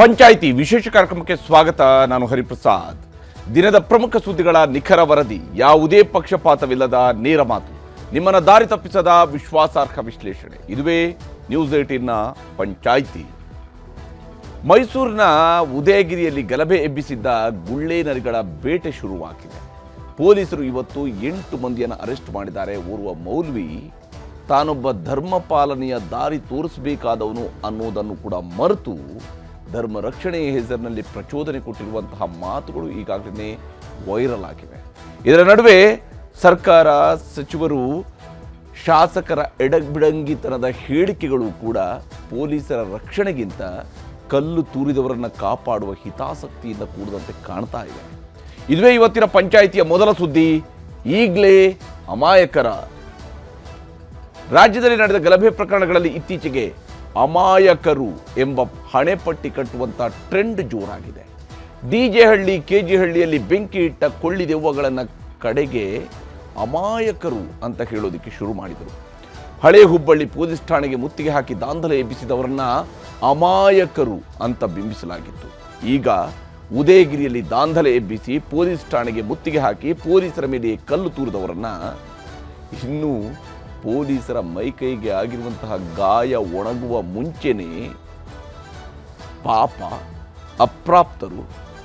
ಪಂಚಾಯಿತಿ ವಿಶೇಷ ಕಾರ್ಯಕ್ರಮಕ್ಕೆ ಸ್ವಾಗತ. ನಾನು ಹರಿಪ್ರಸಾದ್. ದಿನದ ಪ್ರಮುಖ ಸುದ್ದಿಗಳ ನಿಖರ ವರದಿ, ಯಾವುದೇ ಪಕ್ಷಪಾತವಿಲ್ಲದ ನೇರ ಮಾತು, ನಿಮ್ಮನ್ನ ದಾರಿ ತಪ್ಪಿಸದ ವಿಶ್ವಾಸಾರ್ಹ ವಿಶ್ಲೇಷಣೆ. ಇದುವೇ ನ್ಯೂಸ್ 18ನ ಪಂಚಾಯಿತಿ. ಮೈಸೂರಿನ ಉದಯಗಿರಿಯಲ್ಲಿ ಗಲಭೆ ಎಬ್ಬಿಸಿದ್ದ ಗುಳ್ಳೆ ನರಿಗಳ ಬೇಟೆ ಶುರುವಾಗಿದೆ. ಪೊಲೀಸರು ಇವತ್ತು 8 ಮಂದಿಯನ್ನು ಅರೆಸ್ಟ್ ಮಾಡಿದ್ದಾರೆ. ಓರ್ವ ಮೌಲ್ವಿ ತಾನೊಬ್ಬ ಧರ್ಮ ಪಾಲನೆಯ ದಾರಿ ತೋರಿಸಬೇಕಾದವನು ಅನ್ನೋದನ್ನು ಕೂಡ ಮರೆತು ಧರ್ಮ ರಕ್ಷಣೆಯ ಹೆಸರಿನಲ್ಲಿ ಪ್ರಚೋದನೆ ಕೊಟ್ಟಿರುವಂತಹ ಮಾತುಗಳು ಈಗಾಗಲೇ ವೈರಲ್ ಆಗಿವೆ. ಇದರ ನಡುವೆ ಸರ್ಕಾರ, ಸಚಿವರು, ಶಾಸಕರ ಎಡಬಿಡಂಗಿತನದ ಹೇಳಿಕೆಗಳು ಕೂಡ ಪೊಲೀಸರ ರಕ್ಷಣೆಗಿಂತ ಕಲ್ಲು ತೂರಿದವರನ್ನು ಕಾಪಾಡುವ ಹಿತಾಸಕ್ತಿಯಿಂದ ಕೂಡದಂತೆ ಕಾಣ್ತಾ ಇದೆ. ಇದುವೇ ಇವತ್ತಿನ ಪಂಚಾಯಿತಿಯ ಮೊದಲ ಸುದ್ದಿ. ಈಗಲೇ ಅಮಾಯಕರ. ರಾಜ್ಯದಲ್ಲಿ ನಡೆದ ಗಲಭೆ ಪ್ರಕರಣಗಳಲ್ಲಿ ಇತ್ತೀಚೆಗೆ ಅಮಾಯಕರು ಎಂಬ ಹಣೆಪಟ್ಟಿ ಕಟ್ಟುವಂಥ ಟ್ರೆಂಡ್ ಜೋರಾಗಿದೆ. ಡಿಜೆ ಹಳ್ಳಿ, ಕೆಜಿ ಹಳ್ಳಿಯಲ್ಲಿ ಬೆಂಕಿ ಇಟ್ಟ ಕೊಳ್ಳಿದೆವ್ವಗಳನ್ನು ಕಡೆಗೆ ಅಮಾಯಕರು ಅಂತ ಹೇಳೋದಕ್ಕೆ ಶುರು ಮಾಡಿದರು. ಹಳೆ ಹುಬ್ಬಳ್ಳಿ ಪೊಲೀಸ್ ಠಾಣೆಗೆ ಮುತ್ತಿಗೆ ಹಾಕಿ ದಾಂಧಲೆ ಎಬ್ಬಿಸಿದವರನ್ನ ಅಮಾಯಕರು ಅಂತ ಬಿಂಬಿಸಲಾಗಿತ್ತು. ಈಗ ಉದಯಗಿರಿಯಲ್ಲಿ ದಾಂಧಲೆ ಎಬ್ಬಿಸಿ ಪೊಲೀಸ್ ಠಾಣೆಗೆ ಮುತ್ತಿಗೆ ಹಾಕಿ ಪೊಲೀಸರ ಮೇಲೆ ಕಲ್ಲು ತೂರಿದವರನ್ನ, ಇನ್ನೂ ಪೊಲೀಸರ ಮೈಕೈಗೆ ಆಗಿರುವಂತಹ ಗಾಯ ಒಣಗುವ ಮುಂಚೆನೇ ಪಾಪ, ಅಪ್ರಾಪ್ತರು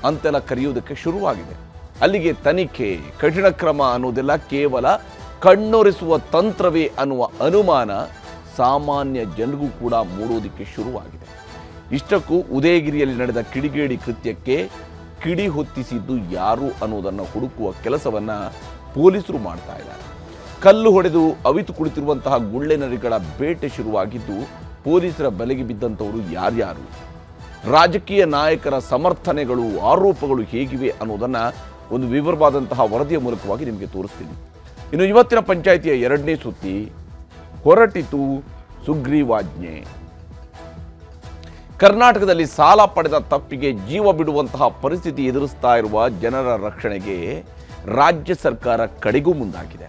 ಅಂತೆಲ್ಲ ಕರೆಯುವುದಕ್ಕೆ ಶುರುವಾಗಿದೆ. ಅಲ್ಲಿಗೆ ತನಿಖೆ, ಕಠಿಣ ಕ್ರಮ ಅನ್ನೋದೆಲ್ಲ ಕೇವಲ ಕಣ್ಣೊರೆಸುವ ತಂತ್ರವೇ ಅನ್ನುವ ಅನುಮಾನ ಸಾಮಾನ್ಯ ಜನರಿಗೂ ಕೂಡ ಮೂಡೋದಕ್ಕೆ ಶುರುವಾಗಿದೆ. ಇಷ್ಟಕ್ಕೂ ಉದಯಗಿರಿಯಲ್ಲಿ ನಡೆದ ಕಿಡಿಗೇಡಿ ಕೃತ್ಯಕ್ಕೆ ಕಿಡಿ ಹೊತ್ತಿಸಿದ್ದು ಯಾರು ಅನ್ನೋದನ್ನು ಹುಡುಕುವ ಕೆಲಸವನ್ನ ಪೊಲೀಸರು ಮಾಡ್ತಾ ಇದ್ದಾರೆ. ಕಲ್ಲು ಹೊಡೆದು ಅವಿತು ಕುಳಿತಿರುವಂತಹ ಗುಳ್ಳೆ ನರಿಗಳ ಬೇಟೆ ಶುರುವಾಗಿದ್ದು, ಪೊಲೀಸರ ಬಲೆಗೆ ಬಿದ್ದಂಥವರು ಯಾರ್ಯಾರು, ರಾಜಕೀಯ ನಾಯಕರ ಸಮರ್ಥನೆಗಳು, ಆರೋಪಗಳು ಹೇಗಿವೆ ಅನ್ನೋದನ್ನು ಒಂದು ವಿವರವಾದಂತಹ ವರದಿಯ ಮೂಲಕವಾಗಿ ನಿಮಗೆ ತೋರಿಸ್ತೀನಿ. ಇನ್ನು ಇವತ್ತಿನ ಪಂಚಾಯಿತಿಯ 2ನೇ ಸುದ್ದಿ, ಹೊರಟಿತು ಸುಗ್ರೀವಾಜ್ಞೆ. ಕರ್ನಾಟಕದಲ್ಲಿ ಸಾಲ ಪಡೆದ ತಪ್ಪಿಗೆ ಜೀವ ಬಿಡುವಂತಹ ಪರಿಸ್ಥಿತಿ ಎದುರಿಸ್ತಾ ಇರುವ ಜನರ ರಕ್ಷಣೆಗೆ ರಾಜ್ಯ ಸರ್ಕಾರ ಕಡೆಗೂ ಮುಂದಾಗಿದೆ.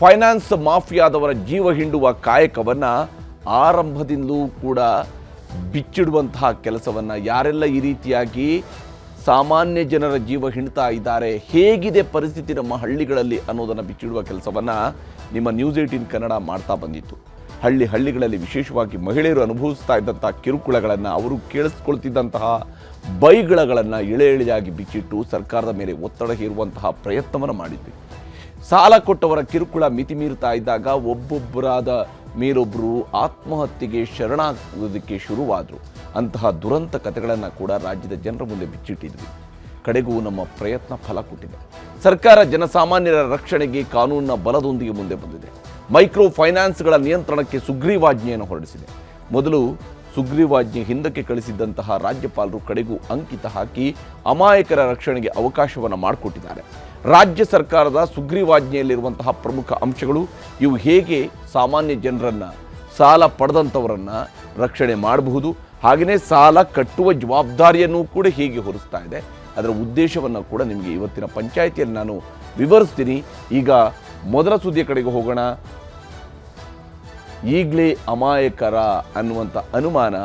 ಫೈನಾನ್ಸ್ ಮಾಫಿಯಾದವರ ಜೀವ ಹಿಂಡುವ ಕಾಯಕವನ್ನು ಆರಂಭದಿಂದಲೂ ಕೂಡ ಬಿಚ್ಚಿಡುವಂತಹ ಕೆಲಸವನ್ನು, ಯಾರೆಲ್ಲ ಈ ರೀತಿಯಾಗಿ ಸಾಮಾನ್ಯ ಜನರ ಜೀವ ಹಿಂಡ್ತಾ ಇದ್ದಾರೆ, ಹೇಗಿದೆ ಪರಿಸ್ಥಿತಿ ನಮ್ಮ ಹಳ್ಳಿಗಳಲ್ಲಿ ಅನ್ನೋದನ್ನು ಬಿಚ್ಚಿಡುವ ಕೆಲಸವನ್ನು ನಿಮ್ಮ ನ್ಯೂಸ್ 18 ಕನ್ನಡ ಮಾಡ್ತಾ ಬಂದಿತ್ತು. ಹಳ್ಳಿಗಳಲ್ಲಿ ವಿಶೇಷವಾಗಿ ಮಹಿಳೆಯರು ಅನುಭವಿಸ್ತಾ ಇದ್ದಂತಹ ಕಿರುಕುಳಗಳನ್ನು, ಅವರು ಕೇಳಿಸ್ಕೊಳ್ತಿದ್ದಂತಹ ಬೈಗಳಗಳನ್ನು ಎಳೆಯಾಗಿ ಬಿಚ್ಚಿಟ್ಟು ಸರ್ಕಾರದ ಮೇಲೆ ಒತ್ತಡ ಹೇರುವಂತಹ ಪ್ರಯತ್ನವನ್ನು ಮಾಡಿದ್ವಿ. ಸಾಲ ಕೊಟ್ಟವರ ಕಿರುಕುಳ ಮಿತಿ ಮೀರ್ತಾ ಇದ್ದಾಗ ಒಬ್ಬೊಬ್ಬರಾದ ಮೇಲೊಬ್ಬರು ಆತ್ಮಹತ್ಯೆಗೆ ಶರಣಾಗೋದಕ್ಕೆ ಶುರುವಾದರು. ಅಂತಹ ದುರಂತ ಕಥೆಗಳನ್ನು ಕೂಡ ರಾಜ್ಯದ ಜನರ ಮುಂದೆ ಬಿಚ್ಚಿಟ್ಟಿದ್ವಿ. ಕಡೆಗೂ ನಮ್ಮ ಪ್ರಯತ್ನ ಫಲ ಕೊಟ್ಟಿದೆ. ಸರ್ಕಾರ ಜನಸಾಮಾನ್ಯರ ರಕ್ಷಣೆಗೆ ಕಾನೂನಿನ ಬಲದೊಂದಿಗೆ ಮುಂದೆ ಬಂದಿದೆ. ಮೈಕ್ರೋ ಫೈನಾನ್ಸ್ಗಳ ನಿಯಂತ್ರಣಕ್ಕೆ ಸುಗ್ರೀವಾಜ್ಞೆಯನ್ನು ಹೊರಡಿಸಿದೆ. ಮೊದಲು ಸುಗ್ರೀವಾಜ್ಞೆ ಹಿಂದಕ್ಕೆ ಕಳಿಸಿದ್ದಂತಹ ರಾಜ್ಯಪಾಲರು ಕಡೆಗೂ ಅಂಕಿತ ಹಾಕಿ ಅಮಾಯಕರ ರಕ್ಷಣೆಗೆ ಅವಕಾಶವನ್ನು ಮಾಡಿಕೊಟ್ಟಿದ್ದಾರೆ. ರಾಜ್ಯ ಸರ್ಕಾರದ ಸುಗ್ರೀವಾಜ್ಞೆಯಲ್ಲಿರುವಂತಹ ಪ್ರಮುಖ ಅಂಶಗಳು ಇವು ಹೇಗೆ ಸಾಮಾನ್ಯ ಜನರನ್ನು, ಸಾಲ ಪಡೆದಂಥವರನ್ನು ರಕ್ಷಣೆ ಮಾಡಬಹುದು, ಹಾಗೆಯೇ ಸಾಲ ಕಟ್ಟುವ ಜವಾಬ್ದಾರಿಯನ್ನು ಕೂಡ ಹೇಗೆ ಹೊರಿಸ್ತಾ ಇದೆ, ಅದರ ಉದ್ದೇಶವನ್ನು ಕೂಡ ನಿಮಗೆ ಇವತ್ತಿನ ಪಂಚಾಯಿತಿಯಲ್ಲಿ ನಾನು ವಿವರಿಸ್ತೀನಿ. ಈಗ ಮೊದಲ ಸುದ್ದಿಯ ಕಡೆಗೆ ಹೋಗೋಣ. ಈಗಲೇ ಅಮಾಯಕರ ಅನ್ನುವಂಥ ಅನುಮಾನ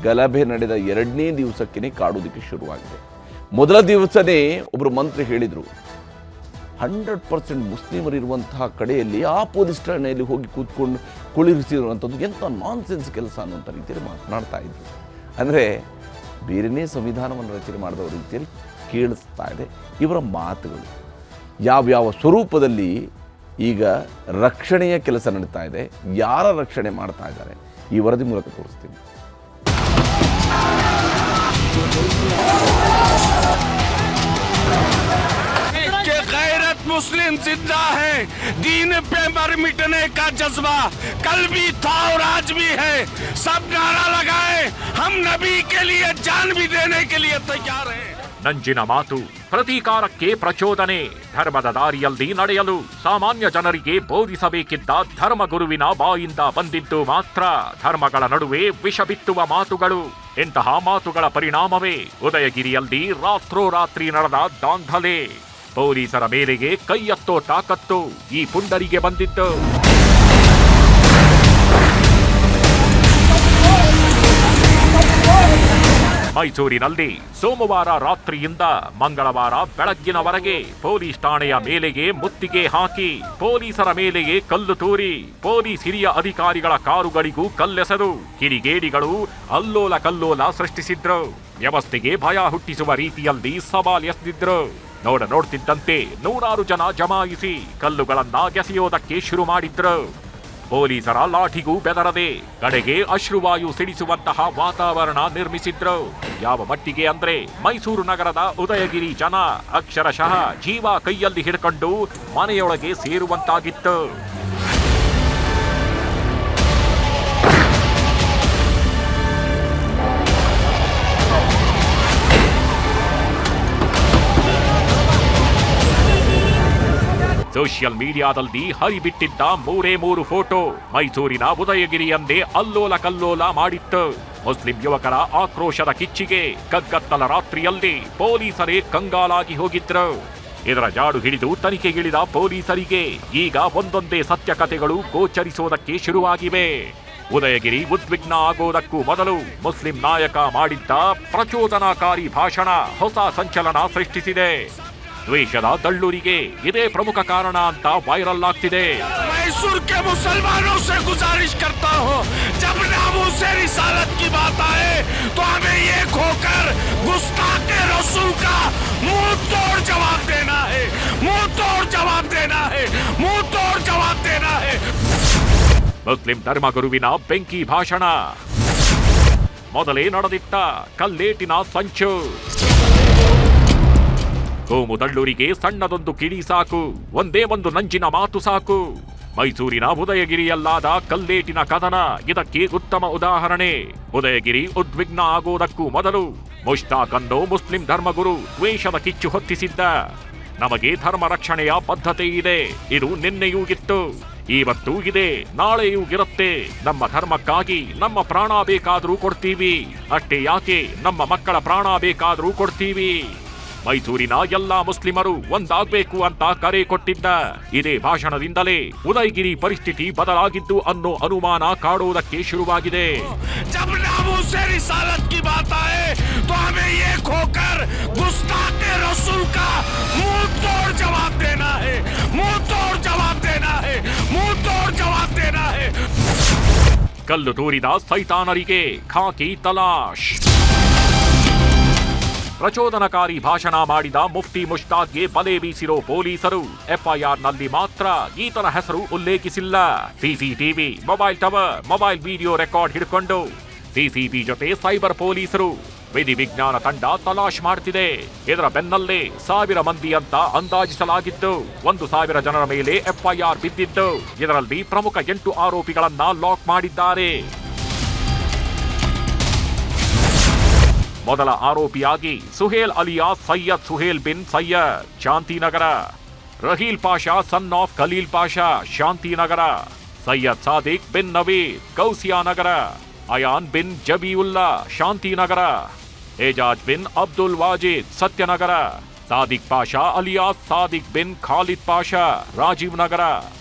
ಗಲಭೆ ನಡೆದ 2ನೇ ದಿವಸಕ್ಕೇ ಕಾಡೋದಕ್ಕೆ ಶುರುವಾಗಿದೆ. ಮೊದಲ ದಿವಸನೇ ಒಬ್ಬರು ಮಂತ್ರಿ ಹೇಳಿದರು, 100% ಮುಸ್ಲಿಮರಿರುವಂತಹ ಕಡೆಯಲ್ಲಿ ಆ ಪೊಲೀಸ್ ಠಾಣೆಯಲ್ಲಿ ಹೋಗಿ ಕೂತ್ಕೊಂಡು ಕುಳಿರಿಸಿರುವಂಥದ್ದು ಎಂಥ ನಾನ್ಸೆನ್ಸ್ ಕೆಲಸ ಅನ್ನುವಂಥ ರೀತಿಯಲ್ಲಿ ಮಾತನಾಡ್ತಾ ಇದ್ರು. ಅಂದರೆ ಬೇರೆಯೇ ಸಂವಿಧಾನವನ್ನು ರಚನೆ ಮಾಡಿದವ ರೀತಿಯಲ್ಲಿ ಕೇಳಿಸ್ತಾ ಇದೆ ಇವರ ಮಾತುಗಳು. ಯಾವ್ಯಾವ ಸ್ವರೂಪದಲ್ಲಿ ಈಗ ರಕ್ಷಣೆಯ ಕೆಲಸ ನಡೀತಾ ಇದೆ, ಯಾರ ರಕ್ಷಣೆ ಮಾಡ್ತಾ ಇದ್ದಾರೆ, ಈ ವರದಿ ಮೂಲಕ ತೋರಿಸ್ತೀನಿ. मुस्लिम जिंदा है, दीन पे मर मिटने का जज्बा कल भी था और आज भी है. सब नारा लगाए, हम नबी के लिए जान भी देने के लिए तैयार हैं. ನಂಜಿನ ಮಾತು, ಪ್ರತೀಕಾರಕ್ಕೆ ಪ್ರಚೋದನೆ, ಧರ್ಮದ ದಾರಿಯಲ್ಲಿ ನಡೆಯಲು ಸಾಮಾನ್ಯ ಜನರಿಗೆ ಬೋಧಿಸಬೇಕಿದ್ದ ಧರ್ಮಗುರುವಿನ ಬಾಯಿಂದ ಬಂದಿದ್ದು ಮಾತ್ರ ಧರ್ಮಗಳ ನಡುವೆ ವಿಷ ಬಿತ್ತುವ ಮಾತುಗಳು. ಇಂತಹ ಮಾತುಗಳ ಪರಿಣಾಮವೇ ಉದಯಗಿರಿಯಲ್ಲಿ ರಾತ್ರೋರಾತ್ರಿ ನಡೆದ ದಾಂಧಲೆ. ಪೊಲೀಸರ ಮೇಲೆಗೆ ಕೈಯತ್ತೋ ತಾಕತ್ತು ಈ ಪುಂಡರಿಗೆ ಬಂದಿತ್ತು. ಮೈಸೂರಿನಲ್ಲಿ ಸೋಮವಾರ ರಾತ್ರಿಯಿಂದ ಮಂಗಳವಾರ ಬೆಳಗ್ಗಿನವರೆಗೆ ಪೊಲೀಸ್ ಠಾಣೆಯ ಮೇಲೆಗೆ ಮುತ್ತಿಗೆ ಹಾಕಿ ಪೊಲೀಸರ ಮೇಲೆಗೆ ಕಲ್ಲು ತೂರಿ ಪೊಲೀಸ್ ಹಿರಿಯ ಅಧಿಕಾರಿಗಳ ಕಾರುಗಳಿಗೂ ಕಲ್ಲೆಸೆದು ಕಿಡಿಗೇಡಿಗಳು ಅಲ್ಲೋಲ ಕಲ್ಲೋಲ ಸೃಷ್ಟಿಸಿದ್ರು. ವ್ಯವಸ್ಥೆಗೆ ಭಯ ಹುಟ್ಟಿಸುವ ರೀತಿಯಲ್ಲಿ ಸವಾಲ್ ಎಸೆದಿದ್ರು. ನೋಡ್ತಿದ್ದಂತೆ ನೂರಾರು ಜನ ಜಮಾಯಿಸಿ ಕಲ್ಲುಗಳನ್ನ ಎಸೆಯೋದಕ್ಕೆ ಶುರು ಮಾಡಿದ್ರು. ಪೊಲೀಸರ ಲಾಠಿಗೂ ಬೆದರದೆ ಕಡೆಗೆ ಅಶ್ರುವಾಯು ಸಿಡಿಸುವಂತಹ ವಾತಾವರಣ ನಿರ್ಮಿಸಿದ್ರು. ಯಾವ ಮಟ್ಟಿಗೆ ಅಂದ್ರೆ ಮೈಸೂರು ನಗರದ ಉದಯಗಿರಿ ಜನ ಅಕ್ಷರಶಃ ಜೀವ ಕೈಯಲ್ಲಿ ಹಿಡ್ಕೊಂಡು ಮನೆಯೊಳಗೆ ಸೇರುವಂತಾಗಿತ್ತು. ಸೋಷಿಯಲ್ ಮೀಡಿಯಾದಲ್ಲಿ ಹರಿಬಿಟ್ಟಿದ್ದ 3 ಫೋಟೋ ಮೈಸೂರಿನ ಉದಯಗಿರಿಯಂದೇ ಅಲ್ಲೋಲ ಕಲ್ಲೋಲ ಮಾಡಿತ್ತು. ಮುಸ್ಲಿಂ ಯುವಕರ ಆಕ್ರೋಶದ ಕಿಚ್ಚಿಗೆ ಕಗ್ಗತ್ತಲ ರಾತ್ರಿಯಲ್ಲಿ ಪೊಲೀಸರೇ ಕಂಗಾಲಾಗಿ ಹೋಗಿದ್ರು. ಇದರ ಜಾಡು ಹಿಡಿದು ತನಿಖೆಗಿಳಿದ ಪೊಲೀಸರಿಗೆ ಈಗ ಒಂದೊಂದೇ ಸತ್ಯ ಕಥೆಗಳು ಗೋಚರಿಸೋದಕ್ಕೆ ಶುರುವಾಗಿವೆ. ಉದಯಗಿರಿ ಉದ್ವಿಗ್ನ ಆಗೋದಕ್ಕೂ ಮೊದಲು ಮುಸ್ಲಿಂ ನಾಯಕ ಮಾಡಿದ್ದ ಪ್ರಚೋದನಾಕಾರಿ ಭಾಷಣ ಹೊಸ ಸಂಚಲನ ಸೃಷ್ಟಿಸಿದೆ. ದ್ವೇಷದ ದಳ್ಳೂರಿಗೆ ಇದೇ ಪ್ರಮುಖ ಕಾರಣ ಅಂತ ವೈರಲ್ ಆಗ್ತಿದೆ. मैसूर के मुसलमानों से गुजारिश करता हूँ, जब नामूसे रिसालत की बात आए तो हमें ये खोकर गुस्ताखे रसूल का मुंह तोड़ जवाब देना है, मुंह तोड़ जवाब देना है, मुंह तोड़ जवाब देना है. ಮುಸ್ಲಿಂ ಧರ್ಮಗುರುವಿನ ಬೆಂಕಿ ಭಾಷಣ. ಮೊದಲೇ ನಡೆದಿತ್ತ ಕಲ್ಲೇಟಿನ ಸಂಚು. ಕೋಮು ದಳ್ಳೂರಿಗೆ ಸಣ್ಣದೊಂದು ಕಿಡಿ ಸಾಕು, ಒಂದೇ ಒಂದು ನಂಜಿನ ಮಾತು ಸಾಕು. ಮೈಸೂರಿನ ಉದಯಗಿರಿಯಲ್ಲಾದ ಕಲ್ಲೇಟಿನ ಕದನ ಇದಕ್ಕೆ ಉತ್ತಮ ಉದಾಹರಣೆ. ಉದಯಗಿರಿ ಉದ್ವಿಗ್ನ ಆಗೋದಕ್ಕೂ ಮೊದಲು ಮುಷ್ತಾಕ್ ಅನ್ನೋ ಮುಸ್ಲಿಂ ಧರ್ಮಗುರು ದ್ವೇಷದ ಕಿಚ್ಚು ಹೊತ್ತಿಸಿದ್ದ. ನಮಗೆ ಧರ್ಮ ರಕ್ಷಣೆಯ ಬದ್ಧತೆ ಇದೆ, ಇದು ನಿನ್ನೆಯೂ ಇತ್ತು, ಇವತ್ತೂ ಇದೆ, ನಾಳೆಯೂ ಇರುತ್ತೆ. ನಮ್ಮ ಧರ್ಮಕ್ಕಾಗಿ ನಮ್ಮ ಪ್ರಾಣ ಬೇಕಾದ್ರೂ ಕೊಡ್ತೀವಿ, ಅಷ್ಟೇ ಯಾಕೆ ನಮ್ಮ ಮಕ್ಕಳ ಪ್ರಾಣ ಬೇಕಾದ್ರೂ ಕೊಡ್ತೀವಿ. ಮೈಸೂರಿನ ಎಲ್ಲಾ ಮುಸ್ಲಿಮರು ಒಂದಾಗಬೇಕು ಅಂತ ಕರೆ ಕೊಟ್ಟಿದ್ದ. ಇದೇ ಭಾಷಣದಿಂದಲೇ ಉದಯಗಿರಿ ಪರಿಸ್ಥಿತಿ ಬದಲಾಗಿದ್ದು ಅನ್ನೋ ಅನುಮಾನ ಕಾಡುವುದಕ್ಕೆ ಶುರುವಾಗಿದೆ. जब नामूसे रिसालत की बात आए तो हमें ये खोकर गुस्ताखे रसूल का मुंह तोड़ जवाब देना है, मुंह तोड़ जवाब देना है, मुंह तोड़ जवाब देना है. ಕಲ್ಲು ತೂರಿದ ಸೈತಾನರಿಗೆ ಖಾಕಿ ತಲಾಶ್. ಪ್ರಚೋದನಕಾರಿ ಭಾಷಣ ಮಾಡಿದ ಮುಫ್ತಿ ಮುಷ್ತಾಕ್ಗೆ ಬಲೆ ಬೀಸಿರೋ ಪೊಲೀಸರು ಎಫ್ಐಆರ್ನಲ್ಲಿ ಮಾತ್ರ ಈತನ ಹೆಸರು ಉಲ್ಲೇಖಿಸಿಲ್ಲ. CCTV, mobile tower, mobile video record ಹಿಡ್ಕೊಂಡು ಸಿಸಿಬಿ ಜೊತೆ ಸೈಬರ್ ಪೊಲೀಸರು ವಿಧಿವಿಜ್ಞಾನ ತಂಡ ತಲಾಶ್ ಮಾಡ್ತಿದೆ. ಇದರ ಬೆನ್ನಲ್ಲೇ 1000 ಮಂದಿ ಅಂತ ಅಂದಾಜಿಸಲಾಗಿದ್ದು 1000 ಜನರ ಮೇಲೆ ಎಫ್ಐಆರ್ ಬಿದ್ದಿದ್ದು. ಇದರಲ್ಲಿ ಪ್ರಮುಖ 8 ಆರೋಪಿಗಳನ್ನ ಲಾಕ್ ಮಾಡಿದ್ದಾರೆ. ಮೊದಲ ಆರೋಪಿಯಾಗಿ ಸುಹೇಲ್ ಅಲಿಯಾಸ್ ಸೈಯದ್ ಸುಹೇಲ್ ಬಿನ್ ಸೈಯದ್, ಶಾಂತಿನಗರ. Raheel Pasha son of Khalil Pasha, Shantinagar. ಸೈಯದ್ ಸಾದಿಕ್ ಬಿನ್ ನವೀದ್, ಗೌಸಿಯಾನಗರ. ಅಯಾನ್ ಬಿನ್ ಜಬೀವುಲ್ಲಾ, ಶಾಂತಿನಗರ. ಏಜಾಜ್ ಬಿನ್ ಅಬ್ದುಲ್ ವಾಜಿದ್, ಸತ್ಯನಗರ. ಸಾದಿಕ್ ಪಾಷಾ ಅಲಿಯಾಸ್ ಸಾದಿಕ್ ಬಿನ್ Khalid Pasha, Rajiv Nagar.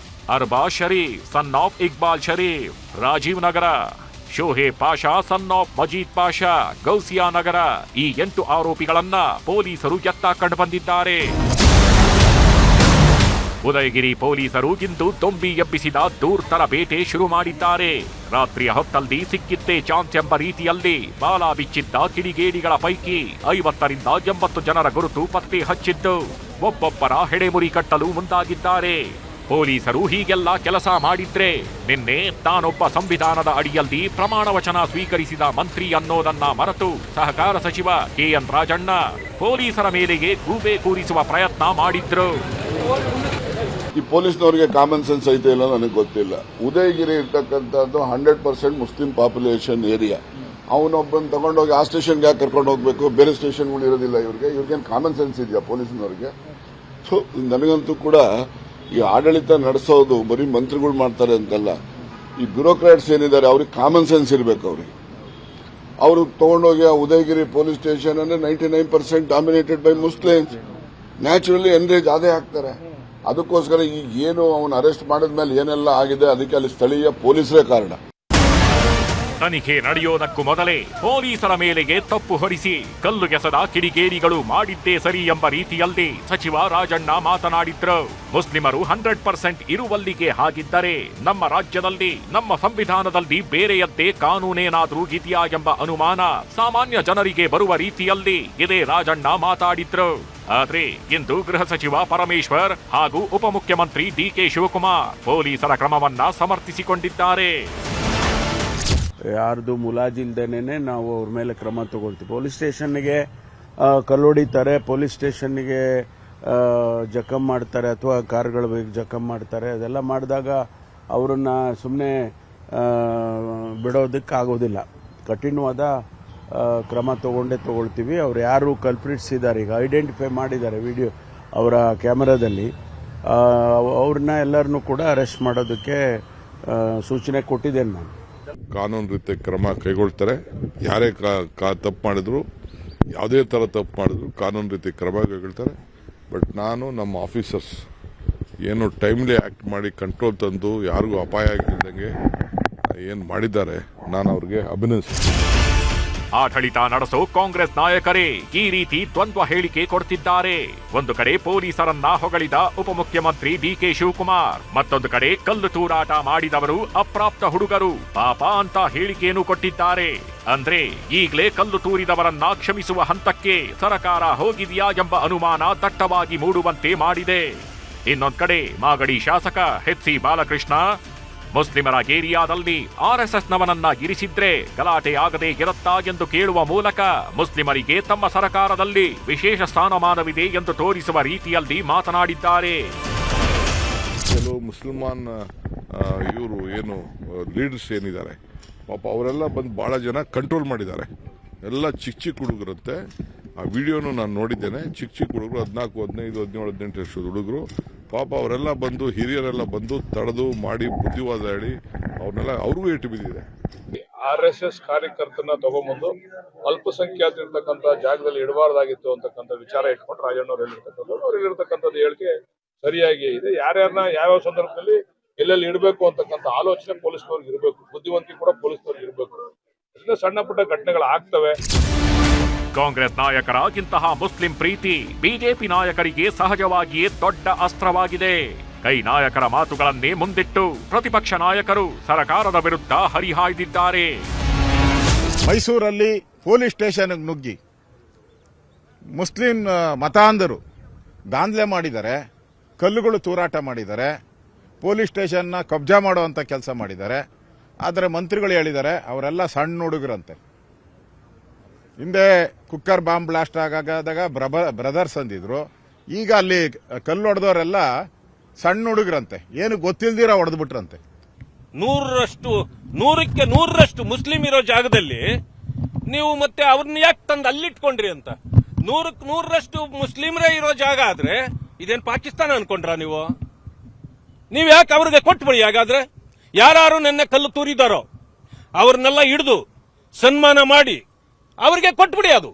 Arba Sharif son of Iqbal Sharif, Rajiv Nagar. Shoaib Pasha son of Majeed Pasha, Gousianagar. ಈ 8 ಆರೋಪಿಗಳನ್ನ ಪೊಲೀಸರು ಎತ್ತಾಕೊಂಡು ಬಂದಿದ್ದಾರೆ. ಉದಯಗಿರಿ ಪೊಲೀಸರು ಇಂದು ದೊಂಬಿ ಎಬ್ಬಿಸಿದ ದೂರ್ತರ ಬೇಟೆ ಶುರು ಮಾಡಿದ್ದಾರೆ. ರಾತ್ರಿಯ ಹೊತ್ತಲ್ಲಿ ಸಿಕ್ಕಿದ್ದೇ ಚಾನ್ಸ್ ಎಂಬ ರೀತಿಯಲ್ಲಿ ಬಾಲ ಬಿಚ್ಚಿದ್ದ ಕಿಡಿಗೇಡಿಗಳ ಪೈಕಿ 50 ರಿಂದ 80 ಜನರ ಗುರುತು ಪತ್ತೆ ಹಚ್ಚಿದ್ದು ಒಬ್ಬೊಬ್ಬರ ಹೆಡೆಮುರಿ ಕಟ್ಟಲು ಮುಂದಾಗಿದ್ದಾರೆ. ಪೊಲೀಸರು ಹೀಗೆಲ್ಲ ಕೆಲಸ ಮಾಡಿದ್ರೆ ನಿನ್ನೆ ತಾನೊಬ್ಬ ಸಂವಿಧಾನದ ಅಡಿಯಲ್ಲಿ ಪ್ರಮಾಣ ವಚನ ಸ್ವೀಕರಿಸಿದ ಮಂತ್ರಿ ಅನ್ನೋದನ್ನ ಮರೆತು ಸಹಕಾರ ಸಚಿವ KN ರಾಜಣ್ಣ ಪೊಲೀಸರ ಮೇಲೆಗೆ ಗೂಬೆ ಕೂರಿಸುವ ಪ್ರಯತ್ನ ಮಾಡಿದ್ರು. ಈ ಪೊಲೀಸ್ನವ್ರಿಗೆ ಕಾಮನ್ ಸೆನ್ಸ್ ಐತೆ ಇಲ್ಲ ನನಗೆ ಗೊತ್ತಿಲ್ಲ. ಉದಯಗಿರಿ ಇರ್ತಕ್ಕಂಥದ್ದು 100% ಮುಸ್ಲಿಂ ಪಾಪ್ಯುಲೇಷನ್ ಏರಿಯಾ. ಅವನೊಬ್ಬನ ತಗೊಂಡೋಗಿ ಆ ಸ್ಟೇಷನ್ಗೆ ಯಾಕೆ ಕರ್ಕೊಂಡು ಹೋಗ್ಬೇಕು? ಬೇರೆ ಸ್ಟೇಷನ್ಗಳು ಇರೋದಿಲ್ಲ ಇವ್ರಿಗೇನು ಕಾಮನ್ ಸೆನ್ಸ್ ಇದೆಯಾ ಪೊಲೀಸ್ನವ್ರಿಗೆ? ಸೊ ನನಗಂತೂ ಕೂಡ ಈ ಆಡಳಿತ ನಡೆಸೋದು ಬರೀ ಮಂತ್ರಿಗಳು ಮಾಡ್ತಾರೆ ಅಂತಲ್ಲ, ಈ ಬ್ಯೂರೋಕ್ರಾಟ್ಸ್ ಏನಿದ್ದಾರೆ ಅವ್ರಿಗೆ ಕಾಮನ್ ಸೆನ್ಸ್ ಇರಬೇಕು. ಅವರು ತಗೊಂಡೋಗಿ ಆ ಉದಯಗಿರಿ ಪೊಲೀಸ್ ಸ್ಟೇಷನ್ ಅಂದ್ರೆ 99% ಡಾಮಿನೇಟೆಡ್ ಬೈ ಮುಸ್ಲಿಮ್ಸ್. ನ್ಯಾಚುರಲಿ ಎನ್ರೇಜ್ ಅದೇ ಆಗ್ತಾರೆ. ಅದಕ್ಕೋಸ್ಕರ ಈಗ ಏನು ಅವನು ಅರೆಸ್ಟ್ ಮಾಡಿದ್ಮೇಲೆ ಏನೆಲ್ಲ ಆಗಿದೆ ಅದಕ್ಕೆ ಅಲ್ಲಿ ಸ್ಥಳೀಯ ಪೊಲೀಸರೇ ಕಾರಣ. ತನಿಖೆ ನಡೆಯೋದಕ್ಕೂ ಮೊದಲೇ ಪೊಲೀಸರ ಮೇಲೆಗೆ ತಪ್ಪು ಹೊರಿಸಿ ಕಲ್ಲುಗೆಸದ ಕಿಡಿಗೇಡಿಗಳು ಮಾಡಿದ್ದೇ ಸರಿ ಎಂಬ ರೀತಿಯಲ್ಲಿ ಸಚಿವ ರಾಜಣ್ಣ ಮಾತನಾಡಿದ್ರು. ಮುಸ್ಲಿಮರು 100% ಇರುವಲ್ಲಿಗೆ ಹಾಗಿದ್ದರೆ ನಮ್ಮ ರಾಜ್ಯದಲ್ಲಿ, ನಮ್ಮ ಸಂವಿಧಾನದಲ್ಲಿ ಬೇರೆಯದ್ದೇ ಕಾನೂನೇನಾದ್ರೂ ಇದೆಯಾ ಎಂಬ ಅನುಮಾನ ಸಾಮಾನ್ಯ ಜನರಿಗೆ ಬರುವ ರೀತಿಯಲ್ಲಿ ಇದೇ ರಾಜಣ್ಣ ಮಾತಾಡಿದ್ರು. ಆದ್ರೆ ಇಂದು ಗೃಹ ಸಚಿವ ಪರಮೇಶ್ವರ್ ಹಾಗೂ ಉಪಮುಖ್ಯಮಂತ್ರಿ ಡಿಕೆ ಶಿವಕುಮಾರ್ ಪೊಲೀಸರ ಕ್ರಮವನ್ನ ಸಮರ್ಥಿಸಿಕೊಂಡಿದ್ದಾರೆ. ಯಾರ್ದು ಮುಲಾಜಿಲ್ದೇನೆ ನಾವು ಅವ್ರ ಮೇಲೆ ಕ್ರಮ ತಗೊಳ್ತೀವಿ. ಪೊಲೀಸ್ ಸ್ಟೇಷನ್ಗೆ ಕಲ್ಲೊಡಿತಾರೆ, ಪೊಲೀಸ್ ಸ್ಟೇಷನ್ಗೆ ಜಖಂ ಮಾಡ್ತಾರೆ ಅಥವಾ ಕಾರ್ಗಳ ಬಗ್ಗೆ ಜಖಂ ಮಾಡ್ತಾರೆ. ಅದೆಲ್ಲ ಮಾಡಿದಾಗ ಅವರನ್ನ ಸುಮ್ಮನೆ ಬಿಡೋದಕ್ಕಾಗೋದಿಲ್ಲ. ಕಠಿಣವಾದ ಕ್ರಮ ತಗೊಳ್ತೀವಿ. ಅವ್ರು ಯಾರು ಕಲ್ಪ್ರಿಟ್ಸ್ ಇದ್ದಾರೆ, ಈಗ ಐಡೆಂಟಿಫೈ ಮಾಡಿದ್ದಾರೆ ವಿಡಿಯೋ ಅವರ ಕ್ಯಾಮರಾದಲ್ಲಿ, ಅವ್ರನ್ನ ಎಲ್ಲರನ್ನೂ ಕೂಡ ಅರೆಸ್ಟ್ ಮಾಡೋದಕ್ಕೆ ಸೂಚನೆ ಕೊಟ್ಟಿದ್ದೇನೆ ನಾನು. ಕಾನೂನು ರೀತಿಯ ಕ್ರಮ ಕೈಗೊಳ್ತಾರೆ. ಯಾರೇ ತಪ್ಪು ಮಾಡಿದ್ರು, ಯಾವುದೇ ಥರ ತಪ್ಪು ಮಾಡಿದ್ರು ಕಾನೂನು ರೀತಿ ಕ್ರಮ ಕೈಗೊಳ್ತಾರೆ. ಬಟ್ ನಾನು ನಮ್ಮ ಆಫೀಸರ್ಸ್ ಏನು ಟೈಮ್ಲಿ ಆ್ಯಕ್ಟ್ ಮಾಡಿ ಕಂಟ್ರೋಲ್ ತಂದು ಯಾರಿಗೂ ಅಪಾಯ ಆಗಿದ್ದಂಗೆ ಏನು ಮಾಡಿದ್ದಾರೆ, ನಾನು ಅವ್ರಿಗೆ ಅಭಿನಂದಿಸ್ತೀನಿ. ಆಡಳಿತ ನಡೆಸೋ ಕಾಂಗ್ರೆಸ್ ನಾಯಕರೇ ಈ ರೀತಿ ದ್ವಂದ್ವ ಹೇಳಿಕೆ ಕೊಡ್ತಿದ್ದಾರೆ. ಒಂದು ಕಡೆ ಪೊಲೀಸರನ್ನ ಹೊಗಳಿದ ಉಪಮುಖ್ಯಮಂತ್ರಿ ಡಿಕೆ ಶಿವಕುಮಾರ್, ಮತ್ತೊಂದು ಕಡೆ ಕಲ್ಲು ತೂರಾಟ ಮಾಡಿದವರು ಅಪ್ರಾಪ್ತ ಹುಡುಗರು ಪಾಪ ಅಂತ ಹೇಳಿಕೆಯನ್ನು ಕೊಟ್ಟಿದ್ದಾರೆ. ಅಂದ್ರೆ ಈಗಲೇ ಕಲ್ಲು ತೂರಿದವರನ್ನ ಕ್ಷಮಿಸುವ ಹಂತಕ್ಕೆ ಸರ್ಕಾರ ಹೋಗಿದೆಯಾ ಎಂಬ ಅನುಮಾನ ದಟ್ಟವಾಗಿ ಮೂಡುವಂತೆ ಮಾಡಿದೆ. ಇನ್ನೊಂದ್ ಕಡೆ ಮಾಗಡಿ ಶಾಸಕ ಎಚ್.ಸಿ. ಬಾಲಕೃಷ್ಣ ಮುಸ್ಲಿಮರ ಏರಿಯಾದಲ್ಲಿ ಆರ್ಎಸ್ಎಸ್ನವನನ್ನ ಇರಿಸಿದ್ರೆ ಗಲಾಟೆ ಆಗದೆ ಇರುತ್ತಾ ಎಂದು ಕೇಳುವ ಮೂಲಕ ಮುಸ್ಲಿಮರಿಗೆ ತಮ್ಮ ಸರ್ಕಾರದಲ್ಲಿ ವಿಶೇಷ ಸ್ಥಾನಮಾನವಿದೆ ಎಂದು ತೋರಿಸುವ ರೀತಿಯಲ್ಲಿ ಮಾತನಾಡಿದ್ದಾರೆ. ಕೆಲವು ಮುಸಲ್ಮಾನ್ ಇವರು ಏನು ಲೀಡರ್ಸ್ ಏನಿದ್ದಾರೆ ಪಾಪ ಅವರೆಲ್ಲ ಬಂದು ಬಹಳ ಜನ ಕಂಟ್ರೋಲ್ ಮಾಡಿದ್ದಾರೆ. ಎಲ್ಲ ಚಿಕ್ಕ ಹುಡುಗರಂತೆ. ಆ ವಿಡಿಯೋನು ನಾನು ನೋಡಿದ್ದೇನೆ. ಚಿಕ್ಕ ಹುಡುಗರು 14, 15, 17, 18 ವರ್ಷದ ಹುಡುಗರು ಪಾಪ ಅವರೆಲ್ಲ ಬಂದು, ಹಿರಿಯರೆಲ್ಲ ಬಂದು ತಡೆದು ಮಾಡಿ ಬುದ್ಧಿವಾದ ಹೇಳಿ ಅವ್ರನ್ನೆಲ್ಲ ಅವ್ರಿಗೂ ಏಟು ಬಿದ್ದಿದೆ. RSS ಕಾರ್ಯಕರ್ತನ ತಗೊಂಡ್ಬಂದು ಅಲ್ಪಸಂಖ್ಯಾತರಿರ್ತಕ್ಕಂಥ ಜಾಗದಲ್ಲಿ ಇಡಬಾರ್ದಾಗಿತ್ತು ಅಂತಕ್ಕಂಥ ವಿಚಾರ ಇಟ್ಕೊಂಡು ರಾಜಣ್ಣವ್ರು ಹೇಳಿರ್ತಕ್ಕಂಥದ್ದು, ಅವ್ರಿಗಿರ್ತಕ್ಕಂಥದ್ದು ಹೇಳಿಕೆ ಸರಿಯಾಗಿ ಇದೆ. ಯಾರ್ಯಾರನ್ನ ಯಾವ್ಯಾವ ಸಂದರ್ಭದಲ್ಲಿ ಎಲ್ಲೆಲ್ಲಿ ಇಡಬೇಕು ಅಂತಕ್ಕಂಥ ಆಲೋಚನೆ ಪೊಲೀಸ್ನವ್ರಿಗೆ ಇರಬೇಕು, ಬುದ್ಧಿವಂತಿಕೆ ಕೂಡ ಪೊಲೀಸ್ನವ್ರಿಗೆ ಇರಬೇಕು. ಇದರಿಂದ ಸಣ್ಣ ಪುಟ್ಟ ಘಟನೆಗಳು ಆಗ್ತವೆ. ಕಾಂಗ್ರೆಸ್ ನಾಯಕರ ಇಂತಹ ಮುಸ್ಲಿಂ ಪ್ರೀತಿ ಬಿಜೆಪಿ ನಾಯಕರಿಗೆ ಸಹಜವಾಗಿಯೇ ದೊಡ್ಡ ಅಸ್ತ್ರವಾಗಿದೆ. ಕೈ ನಾಯಕರ ಮಾತುಗಳನ್ನೇ ಮುಂದಿಟ್ಟು ಪ್ರತಿಪಕ್ಷ ನಾಯಕರು ಸರ್ಕಾರದ ವಿರುದ್ಧ ಹರಿಹಾಯ್ದಿದ್ದಾರೆ. ಮೈಸೂರಲ್ಲಿ ಪೊಲೀಸ್ ಸ್ಟೇಷನ್ಗೆ ನುಗ್ಗಿ ಮುಸ್ಲಿಂ ಮತಾಂಧರು ದಾಂಧಲೆ ಮಾಡಿದ್ದಾರೆ, ಕಲ್ಲುಗಳು ತೂರಾಟ ಮಾಡಿದ್ದಾರೆ, ಪೊಲೀಸ್ ಸ್ಟೇಷನ್ನ ಕಬ್ಜಾ ಮಾಡುವಂಥ ಕೆಲಸ ಮಾಡಿದ್ದಾರೆ. ಆದರೆ ಮಂತ್ರಿಗಳು ಹೇಳಿದ್ದಾರೆ ಅವರೆಲ್ಲ ಸಣ್ಣ ಹುಡುಗರಂತೆ. ಹಿಂದೆ ಕುಕ್ಕರ್ ಬಾಂಬ್ ಬ್ಲಾಸ್ಟ್ ಆಗಾದಾಗ ಬ್ರದರ್ಸ್ ಅಂದಿದ್ರು. ಈಗ ಅಲ್ಲಿ ಕಲ್ಲು ಹೊಡೆದವರೆಲ್ಲ ಸಣ್ಣ ಹುಡುಗರಂತೆ, ಏನು ಗೊತ್ತಿಲ್ದಿರ ಹೊಡೆದ್ಬಿಟ್ರಂತೆ. 100ಕ್ಕೆ 100ರಷ್ಟು ಮುಸ್ಲಿಂ ಇರೋ ಜಾಗದಲ್ಲಿ ನೀವು ಮತ್ತೆ ಅವ್ರನ್ನ ಯಾಕೆ ತಂದು ಅಲ್ಲಿಟ್ಕೊಂಡ್ರಿ ಅಂತ. 100ಕ್ಕೆ 100ರಷ್ಟು ಮುಸ್ಲಿಮರೇ ಇರೋ ಜಾಗ ಆದ್ರೆ ಇದೇನ್ ಪಾಕಿಸ್ತಾನ ಅನ್ಕೊಂಡ್ರ ನೀವು? ನೀವ್ ಯಾಕೆ ಅವ್ರಿಗೆ ಕೊಟ್ಬಿಡಿ. ಹಾಗಾದ್ರೆ ಯಾರು ನೆನ್ನೆ ಕಲ್ಲು ತೂರಿದಾರೋ ಅವ್ರನ್ನೆಲ್ಲ ಹಿಡಿದು ಸನ್ಮಾನ ಮಾಡಿ ಅವರಿಗೆ ಕೊಟ್ಬಿಡಿ. ಅದು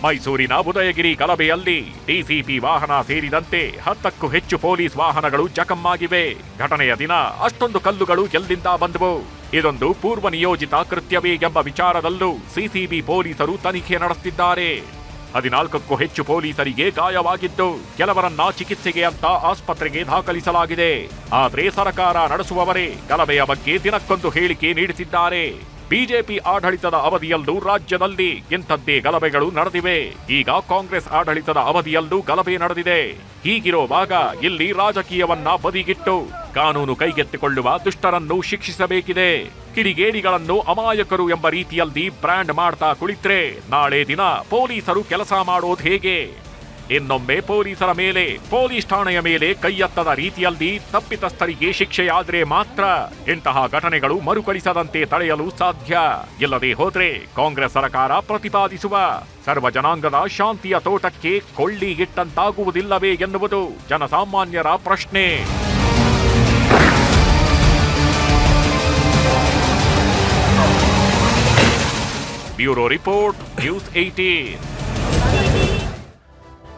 ಮೈಸೂರಿನ ಉದಯಗಿರಿ ಗಲಭೆಯಲ್ಲಿ ಡಿಸಿಪಿ ವಾಹನ ಸೇರಿದಂತೆ 10ಕ್ಕೂ ಹೆಚ್ಚು ಪೊಲೀಸ್ ವಾಹನಗಳು ಜಖಮ್ಮಾಗಿವೆ. ಘಟನೆಯ ದಿನ ಅಷ್ಟೊಂದು ಕಲ್ಲುಗಳು ಎಲ್ಲಿಂದ ಬಂದವು? ಇದೊಂದು ಪೂರ್ವ ನಿಯೋಜಿತ ಕೃತ್ಯವೇ ಎಂಬ ವಿಚಾರದಲ್ಲೂ ಸಿಸಿಬಿ ಪೊಲೀಸರು ತನಿಖೆ ನಡೆಸುತ್ತಿದ್ದಾರೆ. 14ಕ್ಕೂ ಹೆಚ್ಚು ಪೊಲೀಸರಿಗೆ ಗಾಯವಾಗಿದ್ದು ಕೆಲವರನ್ನ ಚಿಕಿತ್ಸೆಗೆ ಅಂತ ಆಸ್ಪತ್ರೆಗೆ ದಾಖಲಿಸಲಾಗಿದೆ. ಆದರೆ ಸರ್ಕಾರ ನಡೆಸುವವರೇ ಗಲಭೆಯ ಬಗ್ಗೆ ದಿನಕ್ಕೊಂದು ಹೇಳಿಕೆ ನೀಡುತ್ತಿದ್ದಾರೆ. ಬಿಜೆಪಿ ಆಡಳಿತದ ಅವಧಿಯಲ್ಲೂ ರಾಜ್ಯದಲ್ಲಿ ಇಂಥದ್ದೇ ಗಲಭೆಗಳು ನಡೆದಿವೆ. ಈಗ ಕಾಂಗ್ರೆಸ್ ಆಡಳಿತದ ಅವಧಿಯಲ್ಲೂ ಗಲಭೆ ನಡೆದಿದೆ. ಹೀಗಿರುವಾಗ ಇಲ್ಲಿ ರಾಜಕೀಯವನ್ನ ಬದಿಗಿಟ್ಟು ಕಾನೂನು ಕೈಗೆತ್ತಿಕೊಳ್ಳುವ ದುಷ್ಟರನ್ನು ಶಿಕ್ಷಿಸಬೇಕಿದೆ. ಕಿಡಿಗೇಡಿಗಳನ್ನು ಅಮಾಯಕರು ಎಂಬ ರೀತಿಯಲ್ಲಿ ಬ್ರ್ಯಾಂಡ್ ಮಾಡ್ತಾ ಕುಳಿತ್ರೆ ನಾಳೆ ದಿನ ಪೊಲೀಸರು ಕೆಲಸ ಮಾಡೋದು ಹೇಗೆ? ಇನ್ನೊಮ್ಮೆ ಪೊಲೀಸರ ಮೇಲೆ, ಪೊಲೀಸ್ ಠಾಣೆಯ ಮೇಲೆ ಕೈಯೆತ್ತದ ರೀತಿಯಲ್ಲಿ ತಪ್ಪಿತಸ್ಥರಿಗೆ ಶಿಕ್ಷೆಯಾದ್ರೆ ಮಾತ್ರ ಇಂತಹ ಘಟನೆಗಳು ಮರುಕಳಿಸದಂತೆ ತಡೆಯಲು ಸಾಧ್ಯ. ಇಲ್ಲದೆ ಹೋದ್ರೆ ಕಾಂಗ್ರೆಸ್ ಸರ್ಕಾರ ಪ್ರತಿಪಾದಿಸುವ ಸರ್ವ ಜನಾಂಗದ ಶಾಂತಿಯ ತೋಟಕ್ಕೆ ಕೊಳ್ಳಿ ಇಟ್ಟಂತಾಗುವುದಿಲ್ಲವೇ ಎನ್ನುವುದು ಜನಸಾಮಾನ್ಯರ ಪ್ರಶ್ನೆ. Bureau report, news 18.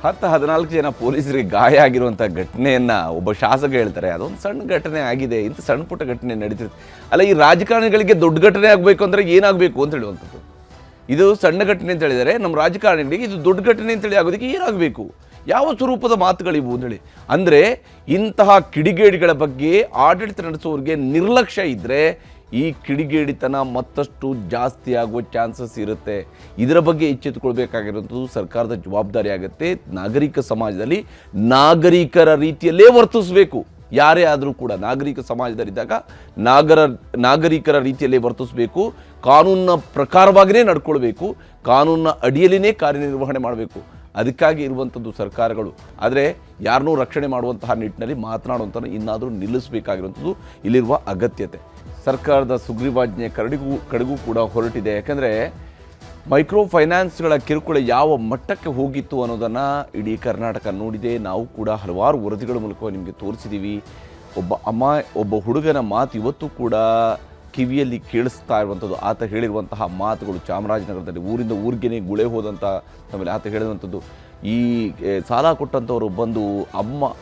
14 ಜನ ಪೊಲೀಸರಿಗೆ ಗಾಯ ಆಗಿರುವಂಥ ಘಟನೆಯನ್ನು ಒಬ್ಬ ಶಾಸಕ ಹೇಳ್ತಾರೆ, ಅದೊಂದು ಸಣ್ಣ ಘಟನೆ ಆಗಿದೆ, ಇಂಥ ಸಣ್ಣ ಪುಟ್ಟ ಘಟನೆ ನಡೀತಿರುತ್ತೆ. ಅಲ್ಲ, ಈ ರಾಜಕಾರಣಿಗಳಿಗೆ ದೊಡ್ಡ ಘಟನೆ ಆಗಬೇಕು ಅಂದರೆ ಏನಾಗಬೇಕು ಅಂತ ಹೇಳುವಂಥದ್ದು. ಇದು ಸಣ್ಣ ಘಟನೆ ಅಂತ ಹೇಳಿದರೆ ನಮ್ಮ ರಾಜಕಾರಣಿಗಳಿಗೆ ಇದು ದೊಡ್ಡ ಘಟನೆ ಅಂತೇಳಿ ಆಗೋದಕ್ಕೆ ಏನಾಗಬೇಕು, ಯಾವ ಸ್ವರೂಪದ ಮಾತುಗಳಿವು ಅಂತೇಳಿ. ಅಂದರೆ ಇಂತಹ ಕಿಡಿಗೇಡಿಗಳ ಬಗ್ಗೆ ಆಡಳಿತ ನಡೆಸೋರಿಗೆ ನಿರ್ಲಕ್ಷ್ಯ ಇದ್ದರೆ ಈ ಕಿಡಿಗೇಡಿತನ ಮತ್ತಷ್ಟು ಜಾಸ್ತಿ ಆಗುವ ಚಾನ್ಸಸ್ ಇರುತ್ತೆ. ಇದರ ಬಗ್ಗೆ ಎಚ್ಚೆತ್ತುಕೊಳ್ಬೇಕಾಗಿರುವಂಥದ್ದು ಸರ್ಕಾರದ ಜವಾಬ್ದಾರಿ ಆಗುತ್ತೆ. ನಾಗರಿಕ ಸಮಾಜದಲ್ಲಿ ನಾಗರಿಕರ ರೀತಿಯಲ್ಲೇ ವರ್ತಿಸಬೇಕು. ಯಾರೇ ಆದರೂ ಕೂಡ ನಾಗರಿಕ ಸಮಾಜದಲ್ಲಿದ್ದಾಗ ನಾಗರಿಕರ ರೀತಿಯಲ್ಲೇ ವರ್ತಿಸಬೇಕು. ಕಾನೂನಿನ ಪ್ರಕಾರವಾಗಿಯೇ ನಡ್ಕೊಳ್ಬೇಕು. ಕಾನೂನಿನ ಅಡಿಯಲ್ಲಿನೇ ಕಾರ್ಯನಿರ್ವಹಣೆ ಮಾಡಬೇಕು. ಅದಕ್ಕಾಗಿ ಇರುವಂಥದ್ದು ಸರ್ಕಾರಗಳು. ಆದರೆ ಯಾರನ್ನೂ ರಕ್ಷಣೆ ಮಾಡುವಂತಹ ನಿಟ್ಟಿನಲ್ಲಿ ಮಾತನಾಡುವಂಥ ಇನ್ನಾದರೂ ನಿಲ್ಲಿಸಬೇಕಾಗಿರುವಂಥದ್ದು ಇಲ್ಲಿರುವ ಅಗತ್ಯತೆ. ಸರ್ಕಾರದ ಸುಗ್ರೀವಾಜ್ಞೆ ಕಡೆಗೂ ಕೂಡ ಹೊರಟಿದೆ. ಯಾಕಂದರೆ ಮೈಕ್ರೋ ಫೈನಾನ್ಸ್ಗಳ ಕಿರುಕುಳ ಯಾವ ಮಟ್ಟಕ್ಕೆ ಹೋಗಿತ್ತು ಅನ್ನೋದನ್ನು ಇಡೀ ಕರ್ನಾಟಕ ನೋಡಿದೆ. ನಾವು ಕೂಡ ಹಲವಾರು ವರದಿಗಳ ಮೂಲಕ ನಿಮಗೆ ತೋರಿಸಿದ್ದೀವಿ. ಒಬ್ಬ ಹುಡುಗನ ಮಾತು ಇವತ್ತು ಕೂಡ ಕಿವಿಯಲ್ಲಿ ಕೇಳಿಸ್ತಾ ಇರುವಂಥದ್ದು. ಆತ ಹೇಳಿರುವಂತಹ ಮಾತುಗಳು ಚಾಮರಾಜನಗರದಲ್ಲಿ ಊರಿಂದ ಊರಿಗೇನೆ ಗುಳೆ ಹೋದಂಥ ಆಮೇಲೆ ಆತ ಹೇಳಿರುವಂಥದ್ದು, ಈ ಸಾಲ ಕೊಟ್ಟಂಥವರು ಬಂದು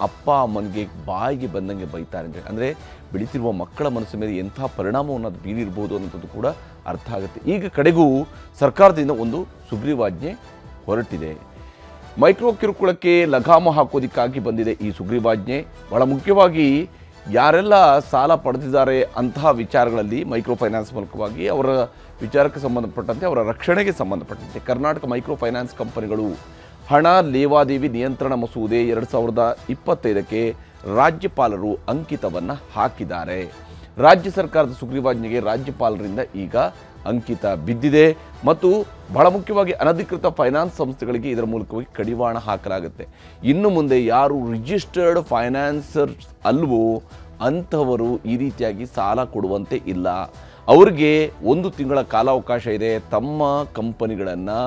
ಅಪ್ಪ ಅಮ್ಮನಿಗೆ ಬಾಯಿಗೆ ಬಂದಂಗೆ ಬೈತಾರೆ ಅಂತೇಳಿ. ಅಂದರೆ ಬೆಳೀತಿರುವ ಮಕ್ಕಳ ಮನಸ್ಸಿನ ಮೇಲೆ ಎಂಥ ಪರಿಣಾಮವನ್ನು ಅದು ಬೀರಿರ್ಬೋದು ಅನ್ನೋಂಥದ್ದು ಕೂಡ ಅರ್ಥ ಆಗುತ್ತೆ. ಈಗ ಕಡೆಗೂ ಸರ್ಕಾರದಿಂದ ಒಂದು ಸುಗ್ರೀವಾಜ್ಞೆ ಹೊರಟಿದೆ. ಮೈಕ್ರೋ ಕಿರುಕುಳಕ್ಕೆ ಲಗಾಮ ಹಾಕೋದಕ್ಕಾಗಿ ಬಂದಿದೆ ಈ ಸುಗ್ರೀವಾಜ್ಞೆ. ಬಹಳ ಮುಖ್ಯವಾಗಿ ಯಾರೆಲ್ಲ ಸಾಲ ಪಡೆದಿದ್ದಾರೆ ಅಂತಹ ವಿಚಾರಗಳಲ್ಲಿ ಮೈಕ್ರೋ ಫೈನಾನ್ಸ್ ಮೂಲಕವಾಗಿ ಅವರ ವಿಚಾರಕ್ಕೆ ಸಂಬಂಧಪಟ್ಟಂತೆ, ಅವರ ರಕ್ಷಣೆಗೆ ಸಂಬಂಧಪಟ್ಟಂತೆ ಕರ್ನಾಟಕ ಮೈಕ್ರೋ ಫೈನಾನ್ಸ್ ಕಂಪನಿಗಳು ಹಣ ಲೇವಾದೇವಿ ನಿಯಂತ್ರಣ ಮಸೂದೆ 2025ಕ್ಕೆ ರಾಜ್ಯಪಾಲರು ಅಂಕಿತವನ್ನು ಹಾಕಿದ್ದಾರೆ. ರಾಜ್ಯ ಸರ್ಕಾರದ ಸುಗ್ರೀವಾಜ್ಞೆಗೆ ರಾಜ್ಯಪಾಲರಿಂದ ಈಗ ಅಂಕಿತ ಬಿದ್ದಿದೆ ಮತ್ತು ಬಹಳ ಮುಖ್ಯವಾಗಿ ಅನಧಿಕೃತ ಫೈನಾನ್ಸ್ ಸಂಸ್ಥೆಗಳಿಗೆ ಇದರ ಮೂಲಕವಾಗಿ ಕಡಿವಾಣ ಹಾಕಲಾಗುತ್ತೆ. ಇನ್ನು ಮುಂದೆ ಯಾರು ರಿಜಿಸ್ಟರ್ಡ್ ಫೈನಾನ್ಸರ್ಸ್ ಅಲ್ವೋ ಅಂಥವರು ಈ ರೀತಿಯಾಗಿ ಸಾಲ ಕೊಡುವಂತೆ ಇಲ್ಲ. ಅವ್ರಿಗೆ 1 ತಿಂಗಳ ಕಾಲಾವಕಾಶ ಇದೆ ತಮ್ಮ ಕಂಪನಿಗಳನ್ನು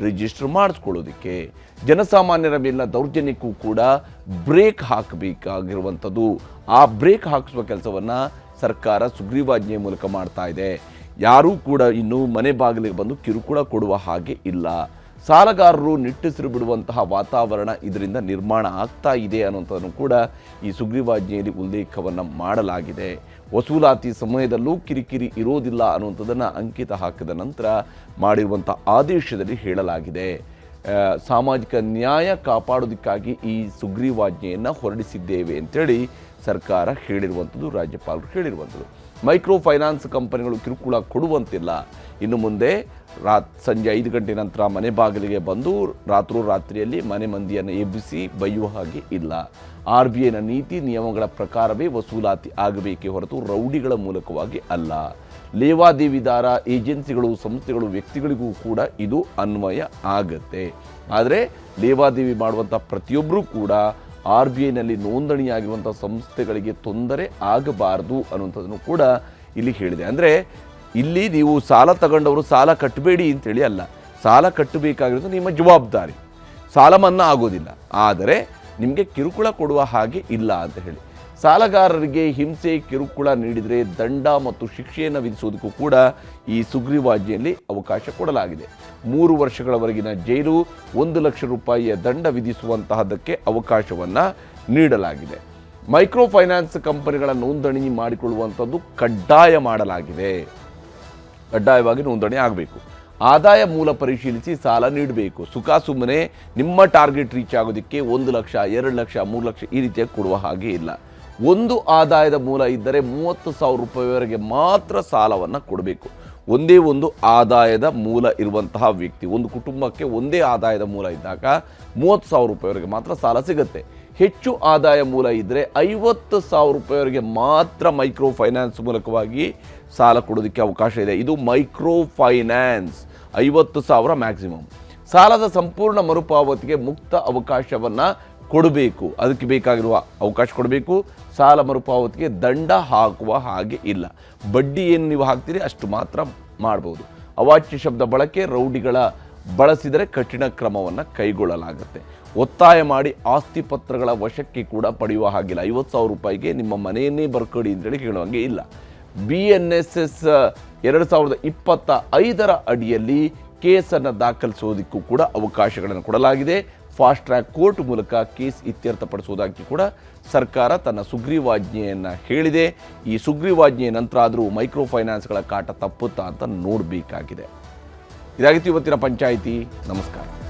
ರಿಜಿಸ್ಟರ್ ಮಾಡಿಸ್ಕೊಳ್ಳೋದಕ್ಕೆ. ಜನಸಾಮಾನ್ಯರ ಮೇಲಿನ ದೌರ್ಜನ್ಯಕ್ಕೂ ಕೂಡ ಬ್ರೇಕ್ ಹಾಕಬೇಕಾಗಿರುವಂಥದ್ದು. ಆ ಬ್ರೇಕ್ ಹಾಕಿಸುವ ಕೆಲಸವನ್ನು ಸರ್ಕಾರ ಸುಗ್ರೀವಾಜ್ಞೆ ಮೂಲಕ ಮಾಡ್ತಾ ಇದೆ. ಯಾರೂ ಕೂಡ ಇನ್ನು ಮನೆ ಬಾಗಿಲಿಗೆ ಬಂದು ಕಿರುಕುಳ ಕೊಡುವ ಹಾಗೆ ಇಲ್ಲ. ಸಾಲಗಾರರು ನಿಟ್ಟುಸಿರು ಬಿಡುವಂತಹ ವಾತಾವರಣ ಇದರಿಂದ ನಿರ್ಮಾಣ ಆಗ್ತಾ ಇದೆ ಅನ್ನೋಂಥದ್ದನ್ನು ಕೂಡ ಈ ಸುಗ್ರೀವಾಜ್ಞೆಯಲ್ಲಿ ಉಲ್ಲೇಖವನ್ನು ಮಾಡಲಾಗಿದೆ. ವಸೂಲಾತಿ ಸಮಯದಲ್ಲೂ ಕಿರಿಕಿರಿ ಇರೋದಿಲ್ಲ ಅನ್ನುವಂಥದ್ದನ್ನು ಅಂಕಿತ ಹಾಕಿದ ನಂತರ ಮಾಡಿರುವಂಥ ಆದೇಶದಲ್ಲಿ ಹೇಳಲಾಗಿದೆ. ಸಾಮಾಜಿಕ ನ್ಯಾಯ ಕಾಪಾಡೋದಕ್ಕಾಗಿ ಈ ಸುಗ್ರೀವಾಜ್ಞೆಯನ್ನು ಹೊರಡಿಸಿದ್ದೇವೆ ಅಂತೇಳಿ ಸರ್ಕಾರ ಹೇಳಿರುವಂಥದ್ದು, ರಾಜ್ಯಪಾಲರು ಹೇಳಿರುವಂಥದ್ದು. ಮೈಕ್ರೋ ಫೈನಾನ್ಸ್ ಕಂಪನಿಗಳು ಕಿರುಕುಳ ಕೊಡುವಂತಿಲ್ಲ. ಇನ್ನು ಮುಂದೆ ಸಂಜೆ 5 ಗಂಟೆ ನಂತರ ಮನೆ ಬಾಗಿಲಿಗೆ ಬಂದು ರಾತ್ರಿಯಲ್ಲಿ ಮನೆ ಮಂದಿಯನ್ನು ಎಬ್ಬಿಸಿ ಬೈಯುವ ಹಾಗೆ ಇಲ್ಲ. RBIನ ನೀತಿ ನಿಯಮಗಳ ಪ್ರಕಾರವೇ ವಸೂಲಾತಿ ಆಗಬೇಕೇ ಹೊರತು ರೌಡಿಗಳ ಮೂಲಕವಾಗಿ ಅಲ್ಲ. ಲೇವಾದೇವಿದಾರ ಏಜೆನ್ಸಿಗಳು, ಸಂಸ್ಥೆಗಳು, ವ್ಯಕ್ತಿಗಳಿಗೂ ಕೂಡ ಇದು ಅನ್ವಯ ಆಗತ್ತೆ. ಆದರೆ ಲೇವಾದೇವಿ ಮಾಡುವಂಥ ಪ್ರತಿಯೊಬ್ಬರೂ ಕೂಡ RBIನಲ್ಲಿ ನೋಂದಣಿಯಾಗಿರುವಂಥ ಸಂಸ್ಥೆಗಳಿಗೆ ತೊಂದರೆ ಆಗಬಾರದು ಅನ್ನುವಂಥದ್ದನ್ನು ಕೂಡ ಇಲ್ಲಿ ಹೇಳಿದೆ. ಅಂದರೆ ಇಲ್ಲಿ ನೀವು ಸಾಲ ತಗೊಂಡವರು ಸಾಲ ಕಟ್ಟಬೇಡಿ ಅಂತೇಳಿ ಅಲ್ಲ, ಸಾಲ ಕಟ್ಟಬೇಕಾಗಿರೋದು ನಿಮ್ಮ ಜವಾಬ್ದಾರಿ. ಸಾಲ ಮನ್ನಾ ಆಗೋದಿಲ್ಲ, ಆದರೆ ನಿಮಗೆ ಕಿರುಕುಳ ಕೊಡುವ ಹಾಗೆ ಇಲ್ಲ ಅಂತ ಹೇಳಿ. ಸಾಲಗಾರರಿಗೆ ಹಿಂಸೆ ಕಿರುಕುಳ ನೀಡಿದರೆ ದಂಡ ಮತ್ತು ಶಿಕ್ಷೆಯನ್ನು ವಿಧಿಸುವುದಕ್ಕೂ ಕೂಡ ಈ ಸುಗ್ರೀವಾಜ್ಞೆಯಲ್ಲಿ ಅವಕಾಶ ಕೊಡಲಾಗಿದೆ. 3 ವರ್ಷಗಳವರೆಗಿನ ಜೈಲು, 1 ಲಕ್ಷ ರೂಪಾಯಿಯ ದಂಡ ವಿಧಿಸುವಂತಹದಕ್ಕೆ ಅವಕಾಶವನ್ನು ನೀಡಲಾಗಿದೆ. ಮೈಕ್ರೋ ಫೈನಾನ್ಸ್ ಕಂಪನಿಗಳ ನೋಂದಣಿ ಮಾಡಿಕೊಳ್ಳುವಂಥದ್ದು ಕಡ್ಡಾಯ ಮಾಡಲಾಗಿದೆ. ಕಡ್ಡಾಯವಾಗಿ ನೋಂದಣಿ ಆಗಬೇಕು. ಆದಾಯ ಮೂಲ ಪರಿಶೀಲಿಸಿ ಸಾಲ ನೀಡಬೇಕು. ಸುಮ್ಮನೆ ನಿಮ್ಮ ಟಾರ್ಗೆಟ್ ರೀಚ್ ಆಗೋದಕ್ಕೆ 1 ಲಕ್ಷ, 2 ಲಕ್ಷ, 3 ಲಕ್ಷ ಈ ರೀತಿಯಾಗಿ ಕೊಡುವ ಹಾಗೆ ಇಲ್ಲ. ಒಂದು ಆದಾಯದ ಮೂಲ ಇದ್ದರೆ 30,000 ರೂಪಾಯಿವರೆಗೆ ಮಾತ್ರ ಸಾಲವನ್ನು ಕೊಡಬೇಕು. ಒಂದೇ ಒಂದು ಆದಾಯದ ಮೂಲ ಇರುವಂತಹ ವ್ಯಕ್ತಿ, ಒಂದು ಕುಟುಂಬಕ್ಕೆ ಒಂದೇ ಆದಾಯದ ಮೂಲ ಇದ್ದಾಗ 30,000 ರೂಪಾಯಿವರೆಗೆ ಮಾತ್ರ ಸಾಲ ಸಿಗುತ್ತೆ. ಹೆಚ್ಚು ಆದಾಯ ಮೂಲ ಇದ್ದರೆ 50,000 ರೂಪಾಯಿವರೆಗೆ ಮಾತ್ರ ಮೈಕ್ರೋ ಫೈನಾನ್ಸ್ ಮೂಲಕವಾಗಿ ಸಾಲ ಕೊಡೋದಕ್ಕೆ ಅವಕಾಶ ಇದೆ. ಇದು ಮೈಕ್ರೋ ಫೈನಾನ್ಸ್ 50,000 ಮ್ಯಾಕ್ಸಿಮಮ್. ಸಾಲದ ಸಂಪೂರ್ಣ ಮರುಪಾವತಿಗೆ ಮುಕ್ತ ಅವಕಾಶವನ್ನು ಕೊಡಬೇಕು. ಅದಕ್ಕೆ ಬೇಕಾಗಿರುವ ಅವಕಾಶ ಕೊಡಬೇಕು. ಸಾಲ ಮರುಪಾವತಿಗೆ ದಂಡ ಹಾಕುವ ಹಾಗೆ ಇಲ್ಲ. ಬಡ್ಡಿ ಏನು ನೀವು ಹಾಕ್ತೀರಿ ಅಷ್ಟು ಮಾತ್ರ ಮಾಡ್ಬೋದು. ಅವಾಚ್ಯ ಶಬ್ದ ಬಳಕೆ, ರೌಡಿಗಳ ಬಳಸಿದರೆ ಕಠಿಣ ಕ್ರಮವನ್ನು ಕೈಗೊಳ್ಳಲಾಗುತ್ತೆ. ಒತ್ತಾಯ ಮಾಡಿ ಆಸ್ತಿ ಪತ್ರಗಳ ವಶಕ್ಕೆ ಕೂಡ ಪಡೆಯುವ ಹಾಗಿಲ್ಲ. 50,000 ರೂಪಾಯಿಗೆ ನಿಮ್ಮ ಮನೆಯನ್ನೇ ಬರ್ಕೊಡಿ ಅಂತೇಳಿ ಹೇಳುವಂಗೆ ಇಲ್ಲ. BNSS 2025 ಅಡಿಯಲ್ಲಿ ಕೇಸನ್ನು ದಾಖಲಿಸೋದಕ್ಕೂ ಕೂಡ ಅವಕಾಶಗಳನ್ನು ಕೊಡಲಾಗಿದೆ. ಫಾಸ್ಟ್ ಟ್ರ್ಯಾಕ್ ಕೋರ್ಟ್ ಮೂಲಕ ಕೇಸ್ ಇತ್ಯರ್ಥಪಡಿಸುವುದಾಗಿ ಕೂಡ ಸರ್ಕಾರ ತನ್ನ ಸುಗ್ರೀವಾಜ್ಞೆಯನ್ನು ಹೇಳಿದೆ. ಈ ಸುಗ್ರೀವಾಜ್ಞೆಯ ನಂತರ ಆದರೂ ಮೈಕ್ರೋ ಫೈನಾನ್ಸ್ಗಳ ಕಾಟ ತಪ್ಪುತ್ತಾ ಅಂತ ನೋಡಬೇಕಾಗಿದೆ. ಇದಾಗಿತ್ತು ಇವತ್ತಿನ ಪಂಚಾಯಿತಿ. ನಮಸ್ಕಾರ.